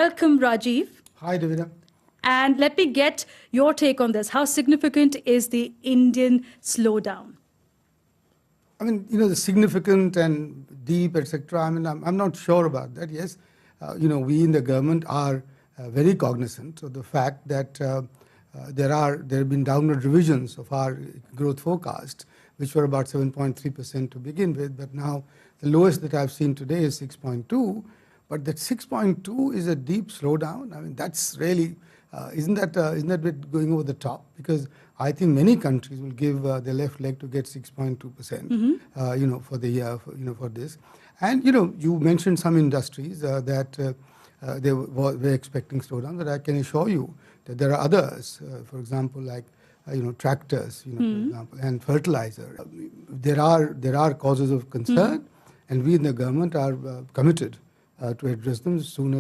Welcome, Rajiv. Hi, Davina. And let me get your take on this. How significant is the Indian slowdown? I mean, the significant and deep, etc. I mean, I'm not sure about that. Yes, we in the government are very cognizant of the fact that there have been downward revisions of our growth forecast, which were about 7.3% to begin with, but now the lowest that I've seen today is 6.2. But that 6.2 is a deep slowdown. I mean, that's really isn't that bit going over the top? Because I think many countries will give their left leg to get 6.2%. For the year, for this. And you mentioned some industries that they were expecting slowdown. But I can assure you that there are others. For example, like tractors, for example, and fertilizer. There are causes of concern, and we in the government are committed to address them as soon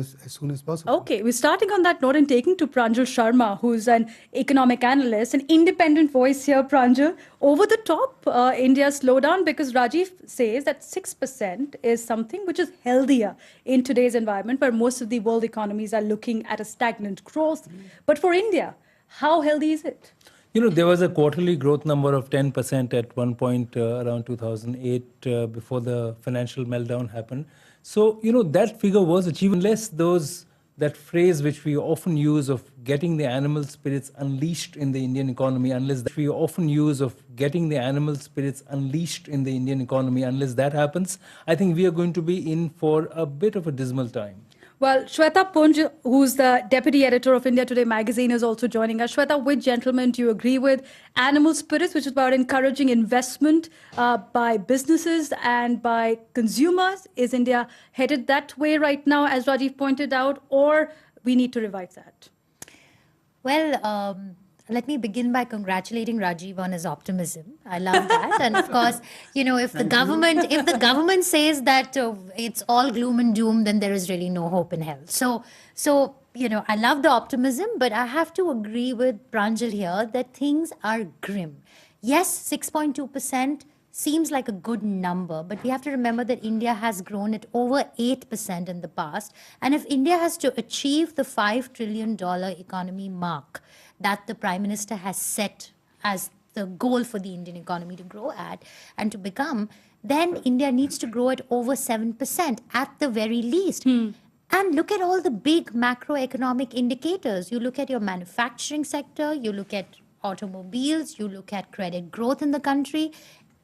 as possible. Okay, we're starting on that note and taking to Pranjal Sharma, who's an economic analyst, an independent voice here. Pranjal, over the top, India's slowdown, because Rajiv says that 6% is something which is healthier in today's environment, where most of the world economies are looking at a stagnant growth. But for India, how healthy is it? There was a quarterly growth number of 10% at one point around 2008 before the financial meltdown happened. So, that figure was achieved unless that phrase which we often use of getting the animal spirits unleashed in the Indian economy, unless that happens, I think we are going to be in for a bit of a dismal time. Well, Shweta Punj, who's the deputy editor of India Today magazine, is also joining us. Shweta, which gentleman do you agree with? Animal spirits, which is about encouraging investment by businesses and by consumers. Is India headed that way right now, as Rajiv pointed out, or we need to revive that? Well, let me begin by congratulating Rajiv on his optimism. I love that. And of course, if the government says that it's all gloom and doom, then there is really no hope in hell. So, I love the optimism, but I have to agree with Pranjal here that things are grim. Yes, 6.2% seems like a good number, but we have to remember that India has grown at over 8% in the past. And if India has to achieve the $5 trillion economy mark that the Prime Minister has set as the goal for the Indian economy to grow at and to become, then India needs to grow at over 7% at the very least. And look at all the big macroeconomic indicators. You look at your manufacturing sector, you look at automobiles, you look at credit growth in the country.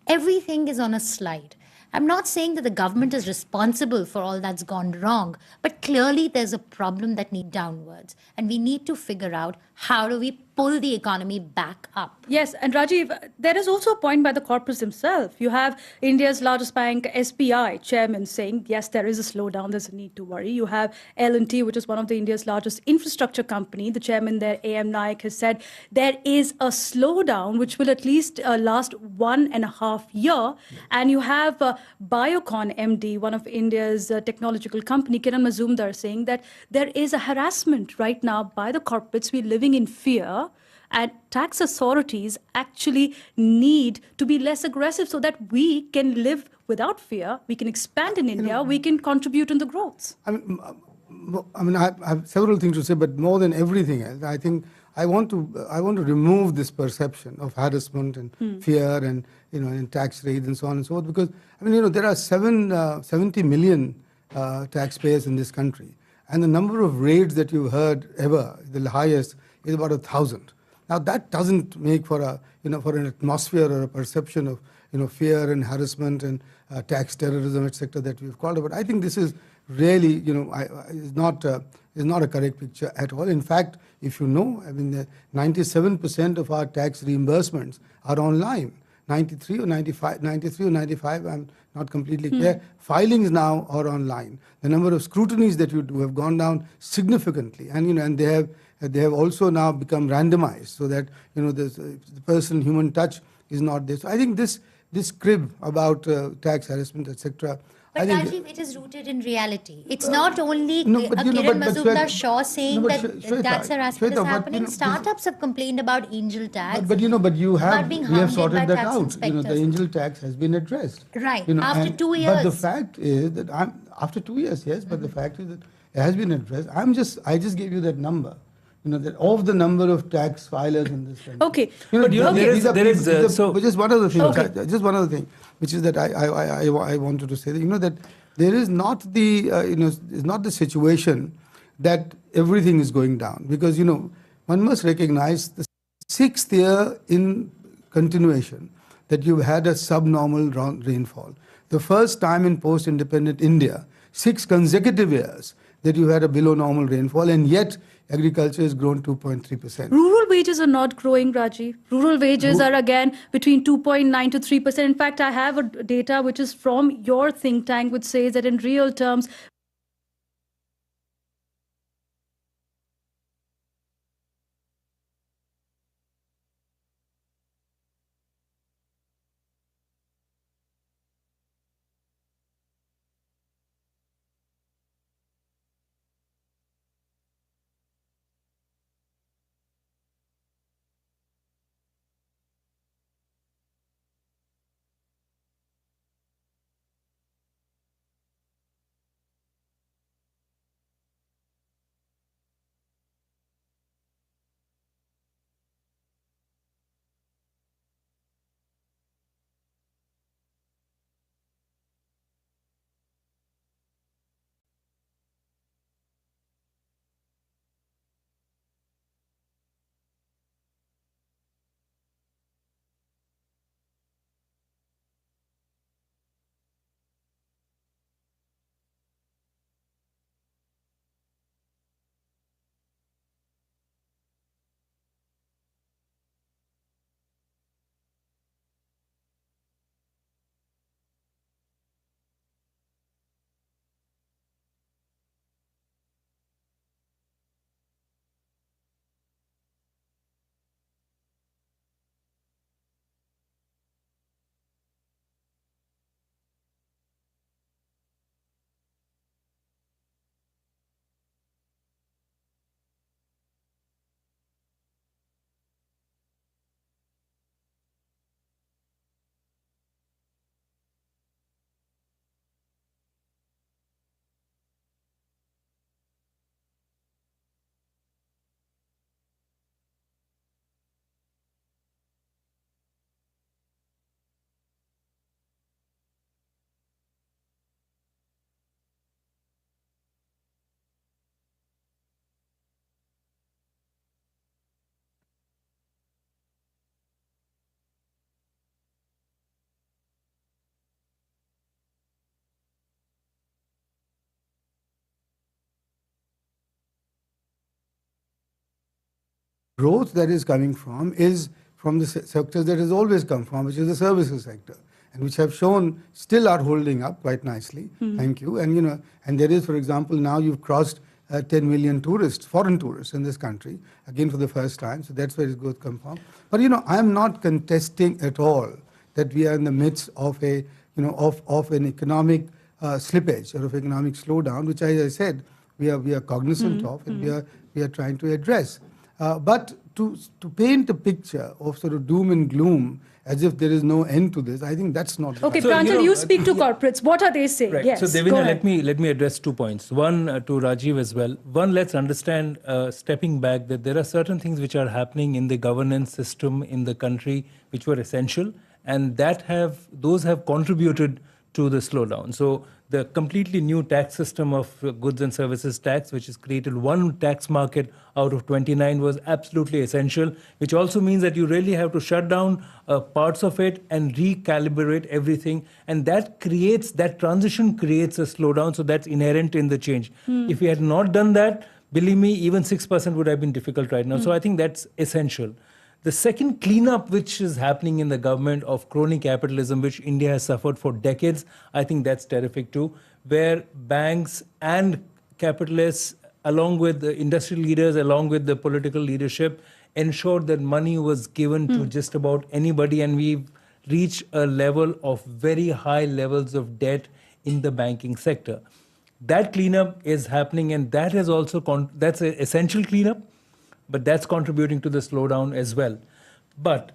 Everything is on a slide. I'm not saying that the government is responsible for all that's gone wrong, but clearly there's a problem that needs downwards. And we need to figure out how do we pull the economy back up. Yes, and Rajiv, there is also a point by the corporates themselves. You have India's largest bank, SBI, chairman saying, yes, there is a slowdown, there's a need to worry. You have L&T, which is one of the India's largest infrastructure company. The chairman there, A.M. Naik, has said there is a slowdown which will at least last 1.5 years. And you have Biocon MD, one of India's technological company, Kiran Mazumdar, saying that there is a harassment right now by the corporates. We're living in fear. And tax authorities actually need to be less aggressive so that we can live without fear. We can expand in India. We can contribute in the growth. I mean, I have several things to say, but more than everything else, I think I want to remove this perception of harassment and fear and and tax raids and so on and so forth. Because there are 70 million taxpayers in this country, and the number of raids that you've heard ever, the highest, is about 1,000. Now that doesn't make for a for an atmosphere or a perception of fear and harassment and tax terrorism, etc. that we've called it. But I think this is really is not a correct picture at all. In fact, if 97% of our tax reimbursements are online. 93 or 95, I'm not completely clear. Filings now are online. The number of scrutinies that you do have gone down significantly, and they have also now become randomized, so that the person human touch is not there. So I think this crib about tax harassment, etc. But Rajiv, it is rooted in reality. It's not only Kiran Mazumdar Shaw saying that tax harassment is happening. Startups have complained about angel tax. But you have sorted that out. The angel tax has been addressed. Right. After 2 years. But the fact is that after 2 years, yes. But the fact is that has been addressed. I just gave you that number. That of the number of tax filers in this country. Okay. But just one other thing. Okay. Just one other thing, which is that I wanted to say that that there is not the is not the situation that everything is going down, because one must recognize the 6th year in continuation that you've had a subnormal rainfall. The first time in post-independent India, 6 consecutive years that you had a below normal rainfall, and yet agriculture has grown 2.3%. Rural wages are not growing, Rajiv. Rural wages are again between 2.9 to 3%. In fact, I have a data which is from your think tank, which says that in real terms, growth that is coming from is from the sectors that has always come from, which is the services sector, and which have shown still are holding up quite nicely. Thank you. And and there is, for example, now you've crossed 10 million tourists, foreign tourists in this country, again for the first time. So that's where its growth comes from. But I am not contesting at all that we are in the midst of a of an economic slippage or of economic slowdown, which, as I said, we are cognizant of, and we are trying to address. But to paint a picture of sort of doom and gloom as if there is no end to this, I think that's not. okay, So, Pranjal, you speak to corporates. What are they saying? Right. Yes, So, go Devina, ahead. let me address 2 points. One to Rajiv as well. One, let's understand, stepping back, that there are certain things which are happening in the governance system in the country which were essential, and those have contributed to the slowdown. So the completely new tax system of goods and services tax, which has created one tax market out of 29, was absolutely essential, which also means that you really have to shut down parts of it and recalibrate everything. And that transition creates a slowdown. So that's inherent in the change. If we had not done that, believe me, even 6% would have been difficult right now. So I think that's essential. The second cleanup which is happening in the government of crony capitalism, which India has suffered for decades, I think that's terrific too, where banks and capitalists, along with the industry leaders, along with the political leadership, ensured that money was given to just about anybody, and we've reached a level of very high levels of debt in the banking sector. That cleanup is happening, and that is also that's an essential cleanup, but that's contributing to the slowdown as well. But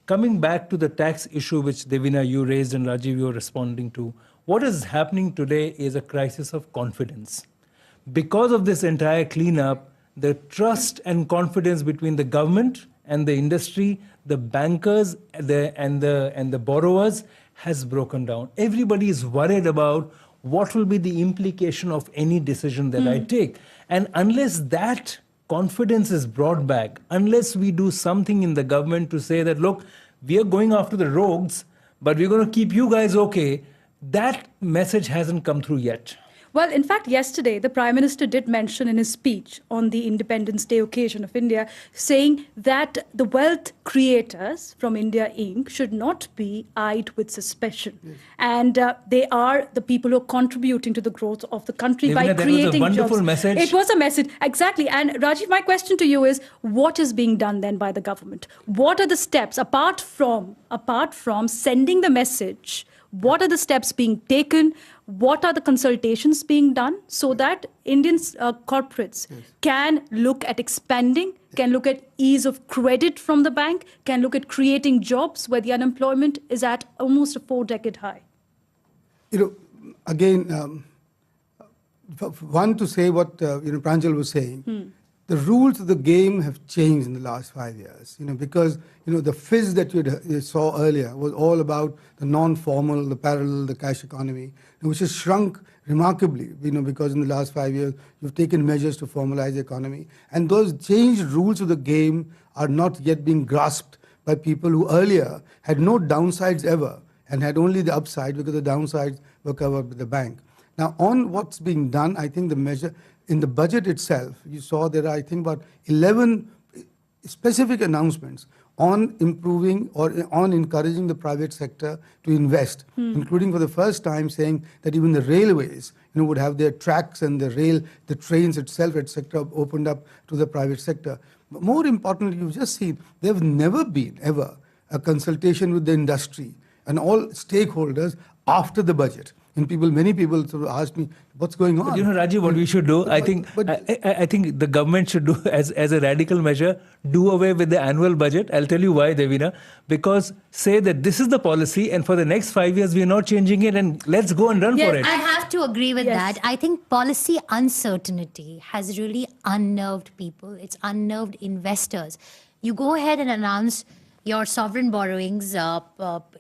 coming back to the tax issue, which Devina, you raised, and Rajiv, you're responding to, what is happening today is a crisis of confidence. because of this entire cleanup, the trust and confidence between the government and the industry, the bankers and the borrowers has broken down. Everybody is worried about what will be the implication of any decision that I take. And unless that confidence is brought back, unless we do something in the government to say that, look, we are going after the rogues, but we're going to keep you guys okay, that message hasn't come through yet. Well, in fact, yesterday, the Prime Minister did mention in his speech on the Independence Day occasion of India, saying that the wealth creators from India Inc. should not be eyed with suspicion. Yes. And they are the people who are contributing to the growth of the country by creating jobs. That was a wonderful message. It was a message, exactly. And Rajiv, my question to you is, what is being done then by the government? What are the steps, apart from sending the message? What are the steps being taken? What are the consultations being done so that Indian corporates can look at expanding, can look at ease of credit from the bank, can look at creating jobs where the unemployment is at almost a 4-decade high? Again, one to say what Pranjal was saying. The rules of the game have changed in the last 5 years, because, the fizz that you saw earlier was all about the non-formal, the parallel, the cash economy, which has shrunk remarkably, because in the last 5 years, you've taken measures to formalize the economy. And those changed rules of the game are not yet being grasped by people who earlier had no downsides ever and had only the upside because the downsides were covered by the bank. Now, on what's being done, I think the measure in the budget itself, you saw there are, I think, about 11 specific announcements on improving or on encouraging the private sector to invest, including for the first time saying that even the railways, would have their tracks and the trains itself, etc., opened up to the private sector. But more importantly, you've just seen there have never been ever a consultation with the industry and all stakeholders after the budget. And many people sort of asked me, what's going on? But Rajiv, what we should do, I think the government should do as a radical measure, do away with the annual budget. I'll tell you why, Devina. Because say that this is the policy and for the next 5 years, we are not changing it and let's go and run for it. I have to agree with that. I think policy uncertainty has really unnerved people. It's unnerved investors. You go ahead and announce your sovereign borrowings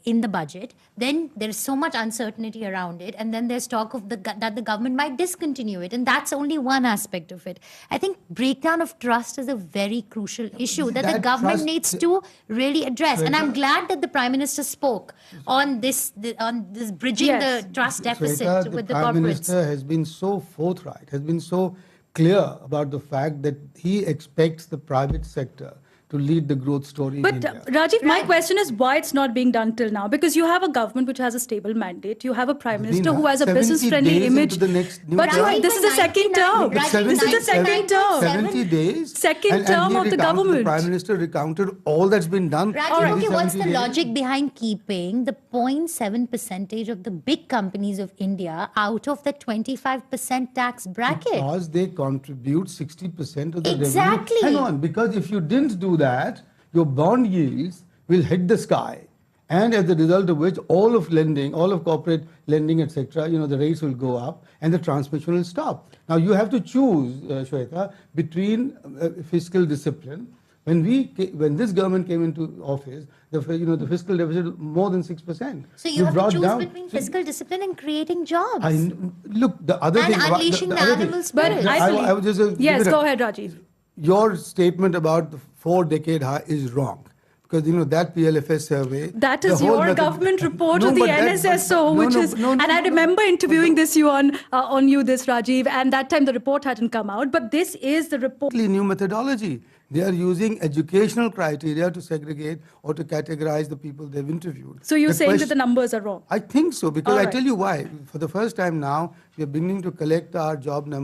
in the budget, then there's so much uncertainty around it, and then there's talk of that the government might discontinue it, and that's only one aspect of it. I think breakdown of trust is a very crucial issue that the government needs to really address, and I'm glad that the Prime Minister spoke on this bridging the trust deficit with the corporates. The Prime Minister has been so forthright, has been so clear about the fact that he expects the private sector to lead the growth story in India. But Rajiv, my question is why it's not being done till now? Because you have a government which has a stable mandate. You have a Prime Minister who has a business-friendly image. But this is the second term. This is the second term. 70 days. Second term of the government. The Prime Minister recounted all that's been done. Rajiv, okay, what's the logic behind keeping the 0.7% of the big companies of India out of the 25% tax bracket? Because they contribute 60% of the revenue. Exactly. Hang on, because if you didn't do that, your bond yields will hit the sky, and as a result of which all of corporate lending, etc., the rates will go up and the transmission will stop. Now you have to choose, Shweta, between fiscal discipline. When this government came into office, the fiscal deficit more than 6%. So you have to choose between fiscal discipline and creating jobs. Look, the other thing, unleashing the animal spirit. I would just yes, go ahead, Rajiv. Your statement about the 4-decade high is wrong. Because, that PLFS survey... That is your government report of the NSSO, and I remember interviewing you on you, Rajiv, and that time the report hadn't come out, but this is the report. New methodology. They are using educational criteria to segregate or to categorize the people they've interviewed. So you're saying that the numbers are wrong? I think so, because I tell you why. For the first time now, we are beginning to collect our job numbers.